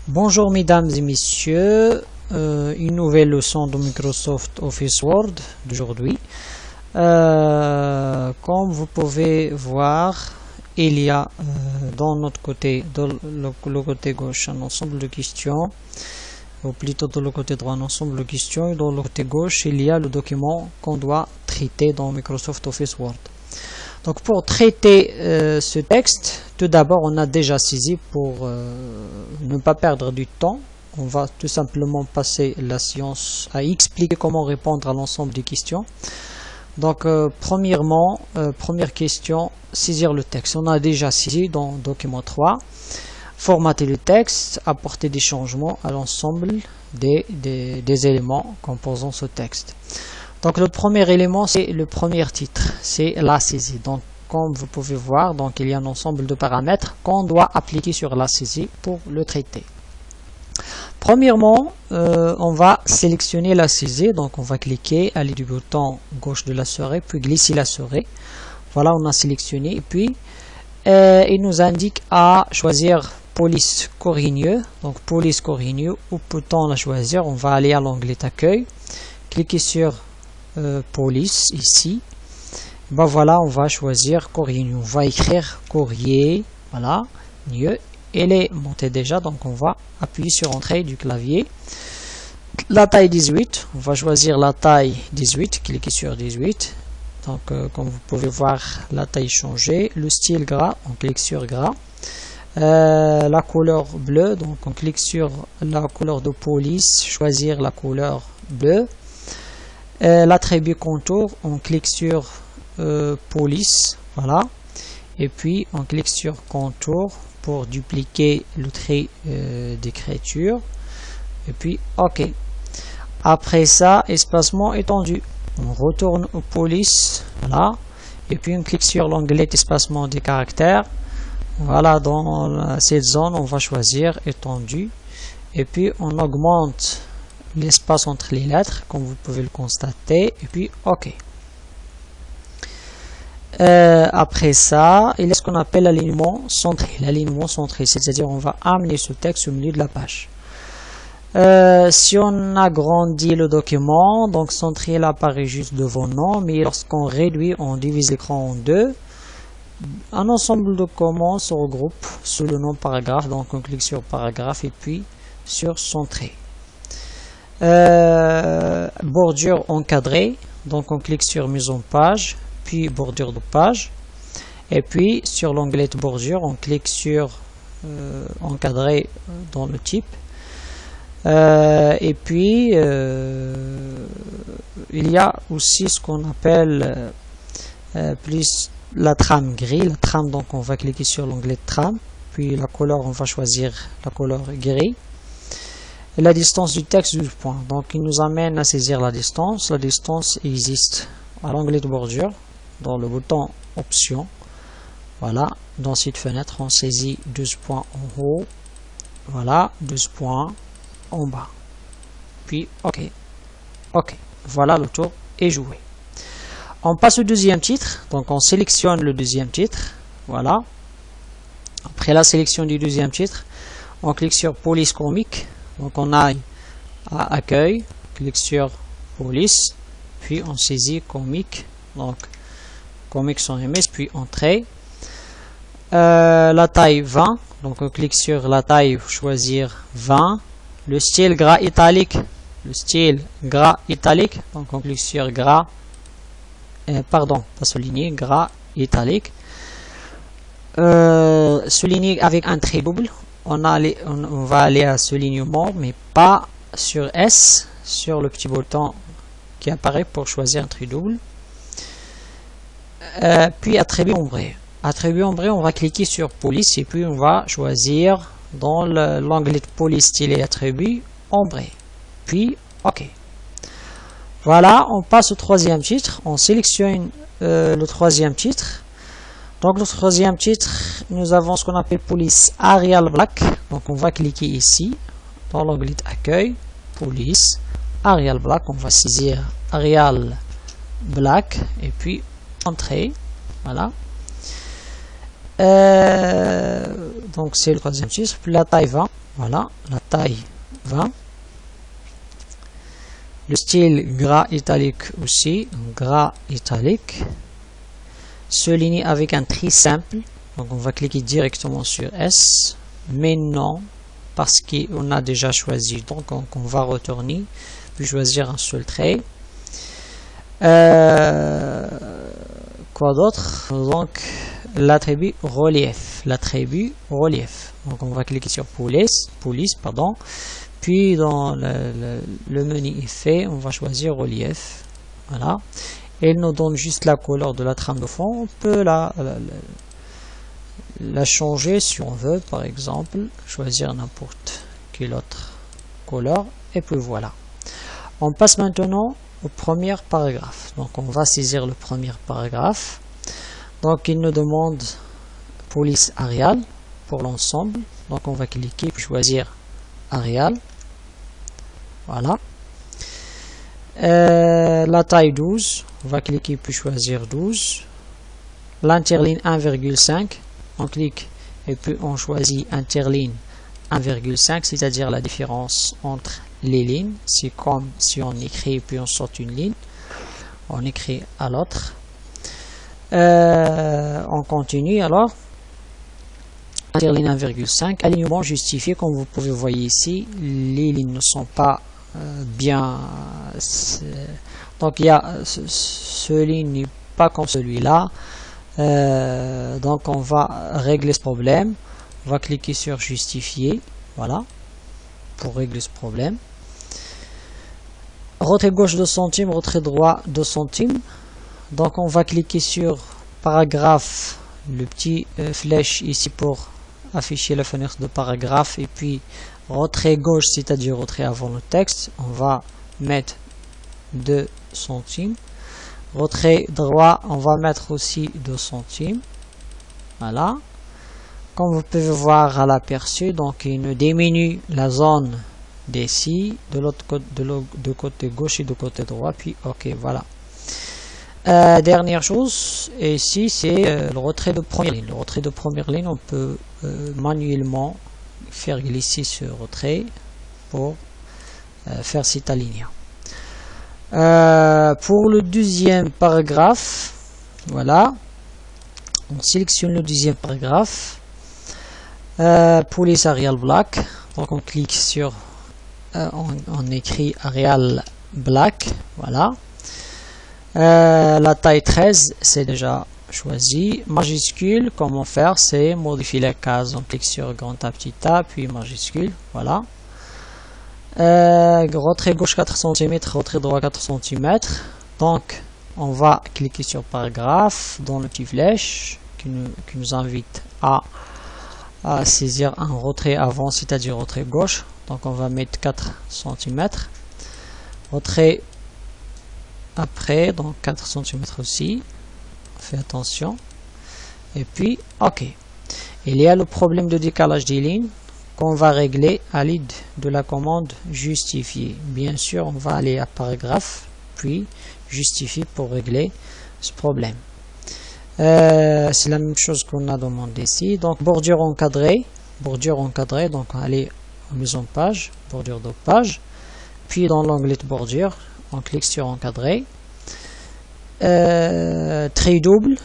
Bonjour mesdames et messieurs, une nouvelle leçon de Microsoft Office Word d'aujourd'hui. Comme vous pouvez voir, il y a dans notre côté, dans le côté gauche, un ensemble de questions, ou plutôt dans le côté droit, un ensemble de questions, et dans le côté gauche, il y a le document qu'on doit traiter dans Microsoft Office Word. Donc pour traiter ce texte, tout d'abord on a déjà saisi pour ne pas perdre du temps. On va tout simplement passer la séance à expliquer comment répondre à l'ensemble des questions. Donc premièrement, première question, saisir le texte. On a déjà saisi dans document 3. Formater le texte, apporter des changements à l'ensemble des éléments composant ce texte. Donc le premier élément, c'est le premier titre, c'est la saisie. Donc comme vous pouvez voir, donc il y a un ensemble de paramètres qu'on doit appliquer sur la saisie pour le traiter. Premièrement, on va sélectionner la saisie. Donc on va cliquer, aller du bouton gauche de la souris, puis glisser la souris. Voilà, on a sélectionné. Et puis il nous indique à choisir police Corrigneux. Donc police Corrigneux, où peut-on la choisir? On va aller à l'onglet accueil, cliquer sur police ici. Ben voilà, on va choisir Corrigneux. On va écrire courrier, voilà, mieux. Elle est montée déjà, donc on va appuyer sur entrée du clavier. La taille 18, on va choisir la taille 18, cliquez sur 18. Donc comme vous pouvez voir, la taille changée. Le style gras, on clique sur gras. La couleur bleue, donc on clique sur la couleur de police, choisir la couleur bleue. L'attribut contour, on clique sur police, voilà, et puis on clique sur contour pour dupliquer le trait d'écriture, et puis ok. Après ça, espacement étendu, on retourne aux police, voilà, et puis on clique sur l'onglet espacement des caractères. Voilà, dans cette zone on va choisir étendu, et puis on augmente l'espace entre les lettres, comme vous pouvez le constater, et puis ok. Après ça, il y a ce qu'on appelle l'alignement centré. L'alignement centré, c'est-à-dire on va amener ce texte au milieu de la page. Si on agrandit le document, donc centré là apparaît juste devant nom, mais lorsqu'on réduit, on divise l'écran en deux. Un ensemble de commandes se regroupe sous le nom paragraphe, donc on clique sur paragraphe et puis sur centré. Bordure encadrée, donc on clique sur mise en page, puis bordure de page, et puis sur l'onglet de bordure on clique sur encadré dans le type, et puis il y a aussi ce qu'on appelle plus la trame gris, la trame, donc on va cliquer sur l'onglet trame, puis la couleur on va choisir la couleur gris. La distance du texte 12 points, donc il nous amène à saisir la distance. La distance existe à l'onglet de bordure, dans le bouton option. Voilà, dans cette fenêtre on saisit 12 points en haut, voilà, 12 points en bas, puis ok. Ok, voilà, le tour est joué. On passe au deuxième titre, donc on sélectionne le deuxième titre, voilà. Après la sélection du deuxième titre, on clique sur police comique. Donc on aille à accueil, clique sur police, puis on saisit comique, donc comique sans MS, puis entrée. La taille 20, donc on clique sur la taille, choisir 20. Le style gras italique, donc on clique sur gras, pardon, pas souligné, gras italique. Souligné avec un trait double. On va aller à soulignement, mais pas sur S, sur le petit bouton qui apparaît pour choisir un trait double. Puis attribut ombré. Attribut ombré, on va cliquer sur police et puis on va choisir dans l'onglet de police style et attribut ombré. Puis ok. Voilà, on passe au troisième titre. On sélectionne le troisième titre. Donc le troisième titre, nous avons ce qu'on appelle police Arial Black. Donc on va cliquer ici dans l'onglet accueil, police Arial Black. On va saisir Arial Black et puis entrée. Voilà. Donc c'est le troisième titre. Puis la taille 20. Voilà, la taille 20. Le style gras italique aussi, gras italique. Souligné avec un tri simple. Donc on va cliquer directement sur S. Mais non, parce qu'on a déjà choisi. Donc on va retourner, puis choisir un seul trait. Quoi d'autre? Donc l'attribut relief. L'attribut relief. Donc on va cliquer sur police, pardon. Puis dans le menu effet, on va choisir relief. Voilà. Et il nous donne juste la couleur de la trame de fond. On peut la changer si on veut, par exemple. Choisir n'importe quelle autre couleur. Et puis voilà. On passe maintenant au premier paragraphe. Donc on va saisir le premier paragraphe. Donc il nous demande police Arial pour l'ensemble. Donc on va cliquer puis choisir Arial. Voilà. La taille 12, on va cliquer puis choisir 12. L'interligne 1,5, on clique et puis on choisit interligne 1,5, c'est-à-dire la différence entre les lignes. C'est comme si on écrit puis on sort une ligne. On écrit à l'autre. On continue alors. Interligne 1,5, alignement justifié, comme vous pouvez voir ici, les lignes ne sont pas bien, donc il y a ce ligne n'est pas comme celui-là, donc on va régler ce problème. On va cliquer sur justifier, voilà, pour régler ce problème. Retrait gauche 2 centimes, retrait droit 2 centimes. Donc on va cliquer sur paragraphe, le petit flèche ici pour afficher la fenêtre de paragraphe, et puis retrait gauche, c'est-à-dire retrait avant le texte, on va mettre 2 centimes. Retrait droit, on va mettre aussi 2 centimes. Voilà. Comme vous pouvez voir à l'aperçu, donc il nous diminue la zone d'ici, de l'autre côté, de côté gauche et de côté droit, puis ok, voilà. Dernière chose, ici c'est le retrait de première ligne. Le retrait de première ligne, on peut manuellement faire glisser ce retrait pour faire cet alinéa. Pour le deuxième paragraphe, voilà, on sélectionne le deuxième paragraphe. Police Arial Black, donc on clique sur, on écrit Arial Black, voilà. La taille 13, c'est déjà choisi. Majuscule, comment faire? C'est modifier la case. On clique sur grand A, petit a, puis majuscule. Voilà. Retrait gauche 4 cm, retrait droit 4 cm. Donc, on va cliquer sur paragraphe dans le petit flèche qui nous invite à saisir un retrait avant, c'est-à-dire retrait gauche. Donc, on va mettre 4 cm. Retrait après, donc 4 cm aussi, fais attention, et puis ok. Il y a le problème de décalage des lignes qu'on va régler à l'aide de la commande justifier. Bien sûr, on va aller à paragraphe, puis justifier pour régler ce problème. C'est la même chose qu'on a demandé ici. Donc bordure encadrée, donc aller en mise en page, bordure de page, puis dans l'onglet de bordure, on clique sur encadrer. Trait double,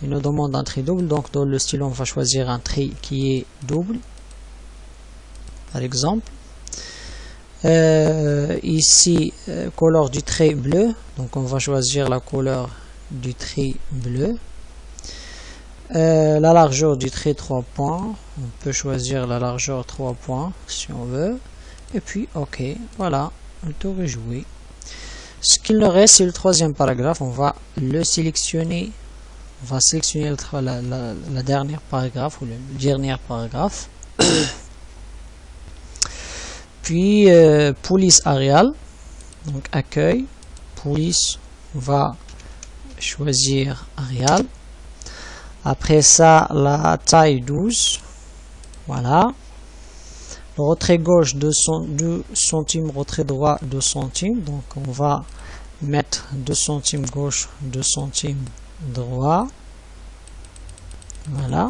il nous demande un trait double, donc dans le stylo on va choisir un trait qui est double, par exemple. Ici couleur du trait bleu, donc on va choisir la couleur du trait bleu. La largeur du trait 3 points, on peut choisir la largeur 3 points si on veut, et puis ok, voilà, le tour est joué. Ce qu'il nous reste, c'est le troisième paragraphe. On va le sélectionner. On va sélectionner la dernière paragraphe ou le dernier paragraphe. Puis police Arial, donc accueil. Police, on va choisir Arial. Après ça, la taille 12. Voilà. Le retrait gauche 2 centimes, retrait droit 2 centimes. Donc on va mettre 2 centimes gauche, 2 centimes droit. Voilà.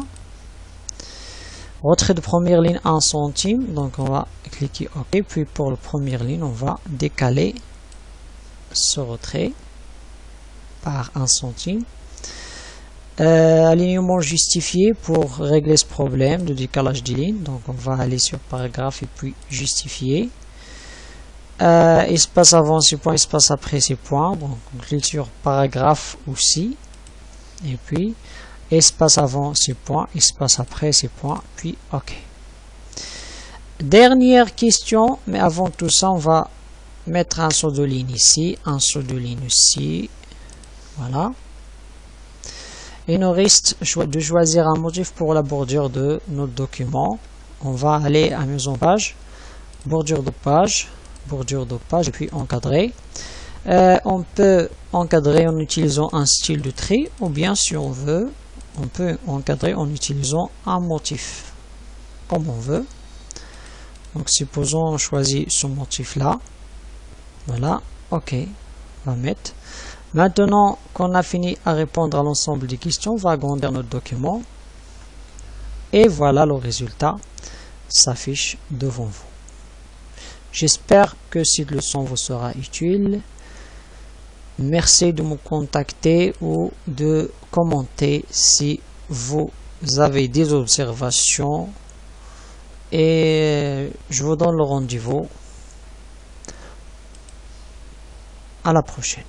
Retrait de première ligne 1 centime. Donc on va cliquer OK. Puis pour la première ligne, on va décaler ce retrait par 1 centime. Alignement justifié pour régler ce problème de décalage des lignes. Donc on va aller sur paragraphe et puis justifier. Espace avant ces points, espace après ces points. Donc on clique sur paragraphe aussi. Et puis espace avant ces points, espace après ces points, puis OK. Dernière question, mais avant tout ça, on va mettre un saut de ligne ici, un saut de ligne ici. Voilà. Il nous reste de choisir un motif pour la bordure de notre document. On va aller à mise en page, bordure de page, et puis encadrer. On peut encadrer en utilisant un style de trait, ou bien si on veut, on peut encadrer en utilisant un motif, comme on veut. Donc supposons on choisit ce motif là. Voilà, OK, on va mettre. Maintenant qu'on a fini à répondre à l'ensemble des questions, on va agrandir notre document. Et voilà le résultat s'affiche devant vous. J'espère que cette leçon vous sera utile. Merci de me contacter ou de commenter si vous avez des observations. Et je vous donne le rendez-vous. À la prochaine.